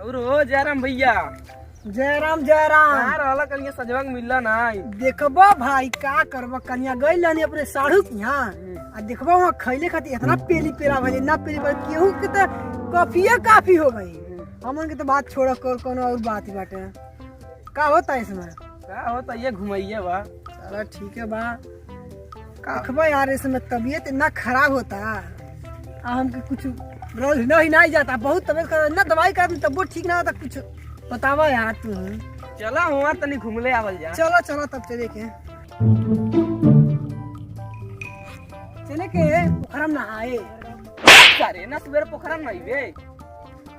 और हो जयराम भैया। जयराम जयराम। यार वाला कनिया सजवा के मिलला ना। देखबो भाई का करबो, कनिया गइल रहनी अपने साढ़ू के यहाँ आ देखबो वहाँ खैले खातिर इतना पेली पेला भइले ना पेली पर केहू के तो कॉफिया काफी हो गई। हमन के तो बात छोड़ कर कोनो और बात ही बाटे। का होता है इसमें? का होता ये घुमाइए बा। चलो ठीक है बा। देखबो यार इसमें तबीयत इतना खराब होता हमके कुछ रोज नहीं जाता, बहुत तबीयत खराब ना, दवाई कर तब वो ठीक ना होता। कुछ बतावा यार तू। चला हुआ तनी घूमले आवल जा। चलो चलो तब चले के पोखरा में नहाए। अरे ना सवेरे पोखरा में नहीं बे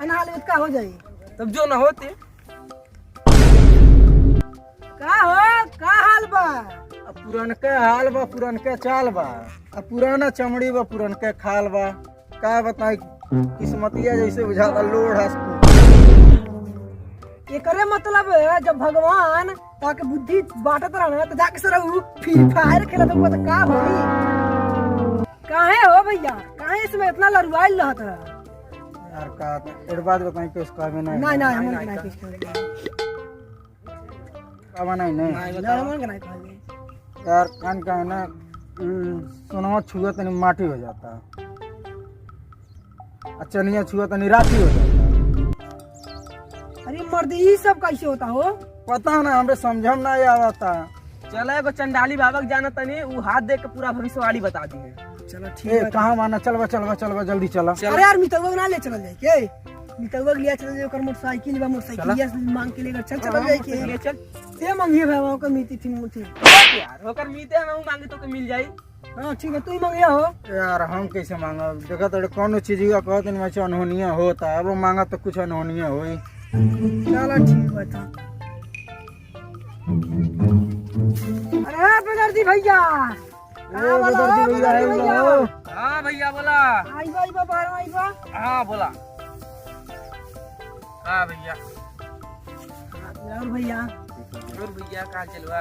अनहाल का हो जाई तब जो न होते। का हो का हाल बा? पुरनके हाल बा, पुरनके चाल बा, अब पुराना चमड़ी बा, पुरनके खाल बा। का बताई किस्मतिया जैसे बुझाता लोड हंसती। एकरे मतलब जब भगवान ताके बुद्धि बांटत रहना तो जाके सर फ्री फायर खेलत तो का होई? काहे हो भैया, काहे इसमें इतना लरुआइल रहत है? यार का एक बात बताई कि उसका भी नहीं नहीं हम नहीं कुछ कर का नहीं नहीं हम नहीं कहले यार। कान का है ना सोनवा छुआ तनी माटी हो जाता, चनिया छुआ तनी राती हो जाता। अरे मर्द ये सब कैसे होता हो? पता ना हमरे समझम ना आवता। चला एगो चंडाली बाबा के जाना तनी उ हाथ देख के पूरा भविष्यवाणी बता दिए। चलो ठीक है। कहाँ माना चलवा चलवा चलवा जल्दी चला। अरे यार मितवा ना ले चल जाए के, मितवा के लिए चल जाए ओकर मोटरसाइकिल बा, मोटरसाइकिल मांग के लेकर चल जाए के। ले चल ते मंगिए भाई ओकर मीती थी मुझे यार होकर मीते में मांगे तो के मिल जाई। हां ठीक है, तू ही मंगिया हो। यार हम कैसे मांगा? देखा तो कौन चीज का कहत नहीं मैं अनहोनिया होता, अब मांगा तो कुछ अनहोनिया होई। चलो ठीक बता। अरे बदरदी भैया बदरदी भैया हां भैया बोला। आई बा बाहर आई बा। हां बोला। हां भैया और भैया और भैया कहां चलवा?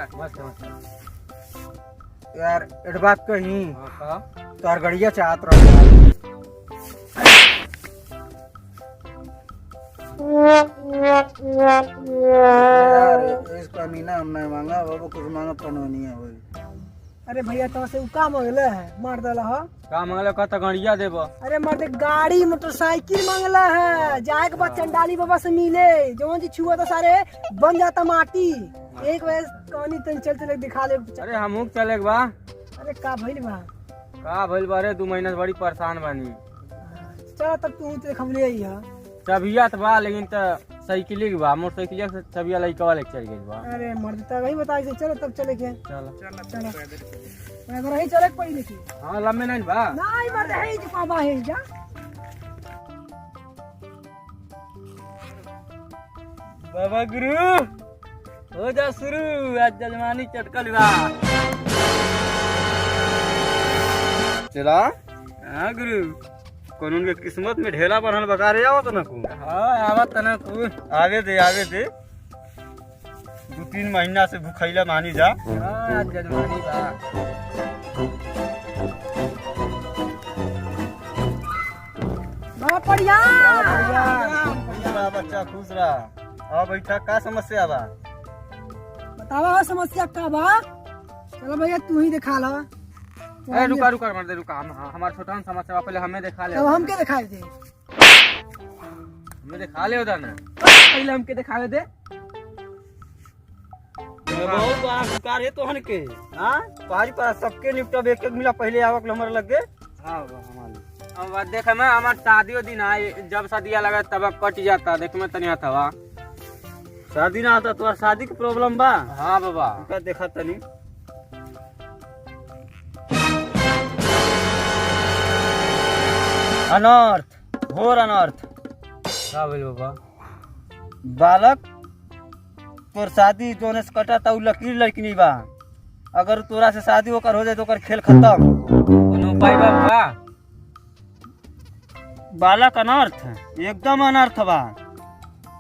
यार एक बात कही, हां तार गड़िया चाहत रहो यार। इसका मीना हम नहीं मांगा बाबू, कुछ मांगा तो नहीं होई। अरे भैया तो से का मांगले है? मार देला हो का मांगले का त गड़िया देबो। अरे मर्द गाड़ी मोटरसाइकिल मांगला है, जाए के बाद चंडाली बाबा से मिले, जवन जी छुआ तो सारे बन जाता माटी। एक वजह कहानी तन चल दिखा ले। अरे हमहू चले के बा। अरे का भइल बा? का भइल बारे 2 महीना से बड़ी परेशान बानी। चल तब तू देख हमले आई है। चबिया त बा लेकिन त साइकिल के बा, मोटरसाइकिल से चबिया लइका लेके चल गइल बा। अरे मर्द तब वही बताई से चलो तब चले के। चलो चलो मैं रही चले पड़ी देखी। हां लम्बे नहीं बा। नहीं मर्द है जी पाबा है जा। बाबा गुरु हो जा शुरू, आज जजमानी चटकल बा। चला हां गुरु कानून के किस्मत में ढेला बनल बकारे आवत न को। हां आवत न को। आवे दे 2-3 महीना से भूखैला मानी जा। हां आज जजमानी बा। बड़ा बढ़िया बच्चा खुश रहा। हाँ बैठा, का समस्या बा? बतावा हो समस्या का बा? चलो भैया तू ही दिखा ला। ए रुका मर दे रुका। हमार छोटा समस्या बा, पहले हमें दिखा ले। अब हमके दिखाई दे। हमें दिखा ले उधर ना, पहले हमके दिखावे दे। बहुत बड़ा शिकार है तोहन के। हाँ पारी पर सबके निपटा एक एक मिला पहले आवक नंबर लग गए। हाँ अब बात देख मैं हमार शादियों दिन आए, जब शादिया लगा तब कट जाता। देख मैं तनिया था शादी ना आता तुम्हारा शादी की प्रॉब्लम बा। हाँ बाबा का देखा तनी अनर्थ घोर अनर्थ। का बोल बाबा? बालक तोर शादी जोने से कटा था लकीर लड़की बा। अगर तोरा से शादी होकर हो जाए तो कर खेल खत्म। कोनो उपाय बाबा? बालक अनर्थ एकदम अनर्थ बा।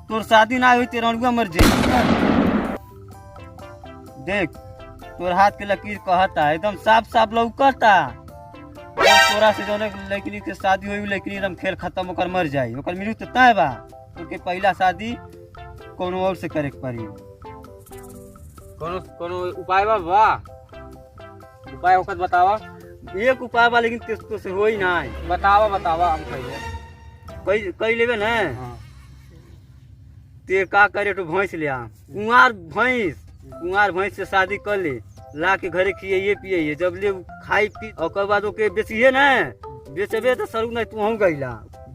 तोर शादी ना हुई तेरहुआ मर जाए। देख तोर हाथ के लकीर कहता एकदम साफ साफ लौकता। तोरा से जो लड़की के शादी हुई लड़की एकदम खेल खत्म होकर मर जाये, ओकर मृत्यु तय बा। तो के पहला शादी कोनो और से करे के पड़ी। कोनो कोनो उपाय बा उपाय वक्त बतावा। एक उपाय बा लेकिन तो से होई ना। बतावा हम कहिए। कई लेबे ना हाँ। ते का करे तो भैंस ले आ, कुंवार भैंस से शादी कर ले, ला के घरे खिए पिए, जब ले खाई पी और बाद ओके बेचिए ना, बेचबे तो सरू नहीं तू गईला।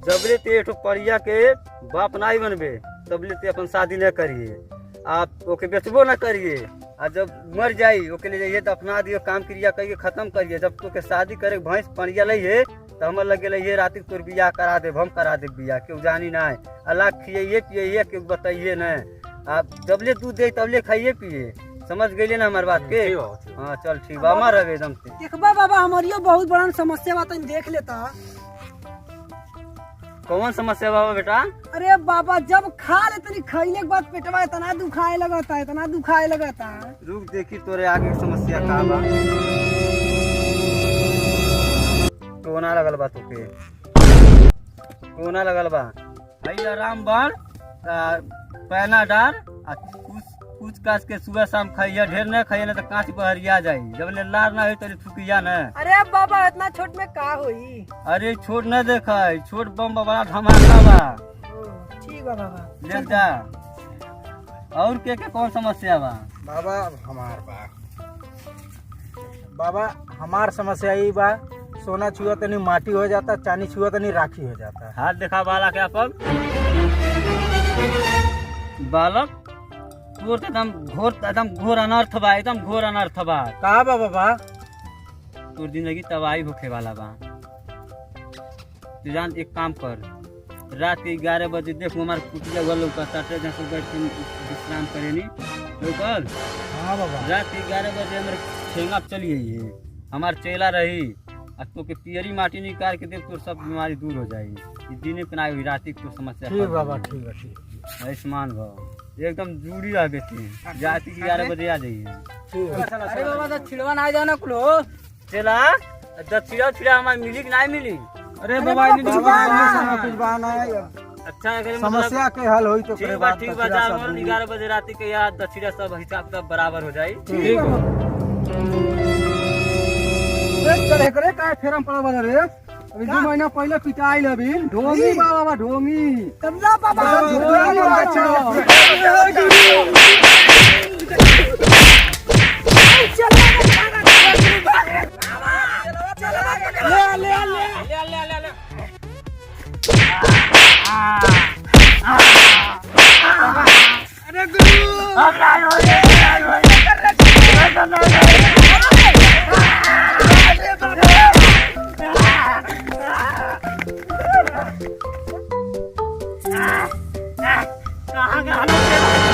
जब ले ते परिया के बाप नहीं बनबे तब ले ते अपन शादी न करिए, आप ओके बेचबो न करिए। आ जब मर जाई ओके ले जाइए दफना दियो, काम क्रिया करके खत्म करिए। जब तो के शादी करे भैंस पनिया लइए तो हमर लगे लइए रात तोर बियाह करा दे, हम करा दे बियाह, क्यों जानी ना अल्लाह खिए पिए क्यों बताइए न। आप जब ले दूध दे तब ले खाइए पिए, समझ गए ना हमारे बात के। हाँ चल ठीक बा, हमार रहे एकदम से। देखबा बाबा हमारियो बहुत बड़ा समस्या बा, तनी देख लेता। कौन समस्या बाबा बेटा? अरे बाबा जब खा ले तनी खइले के बाद पेटवा इतना दुखाए लगता। रुक देखी तोरे आगे की समस्या का बा। कोना लगल बा तोके, कोना लगल बा। भाई आराम बार पैना डार आ कुछ काच के सुबह शाम खाइया, ढेर न खाइया ना तो कांच बहरिया जाई। जब ले लार ना हो तो थुकिया न। अरे बाबा इतना छोट में का होई? अरे छोट न देखा, छोट बम बड़ा धमाका बा। ठीक बा बाबा ले जा। और के कौन समस्या बा? बाबा हमार समस्या यही बा, सोना छुआ तनी माटी हो जाता, चांदी छुआ तनी राखी हो जाता। हाथ दिखा बाला के अपन। बालक तोर तो एकदम घोर अनर्थ बा, एकदम घोर अनर्थ बा। का बा बाबा? तोर जिंदगी तबाही होखे वाला बा। तू जान एक काम कर, रात के 11 बजे देख हमारे कुटिया घर लौकता, बैठ के विश्राम करेनी लोकल। हाँ बाबा। रात के 11 बजे हमारे ठेंगा चलिए, हमार चेला रही आ तो के पियरी माटी निकाल के देख, तो सब बीमारी दूर हो जाएगी। दिने पे ना हुई, रात की समस्या। ठीक बाबा, ठीक है। आयुष्मान भाव एकदम जुड़ी रह बेटी, जाती 11 बजे आ जाइए। अरे बाबा तो छिड़वा ना जाना कुल हो। चला दक्षिणा हमारे मिली कि नहीं मिली? अरे बाबा कुछ बाना अच्छा अगर समस्या के हल होई तो ठीक बा 11 बजे रात के यहाँ दक्षिणा सब हिसाब किताब बराबर हो जाये। ठीक चले करे का फेरम पड़ा बना रे। अभी 2 महीना पहले पिटाइल अभी ढोंगी बाबा ढोंगी। तब ला बाबा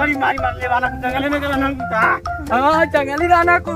बड़ी मारी मारने वाला जंगल में जंगली गाना को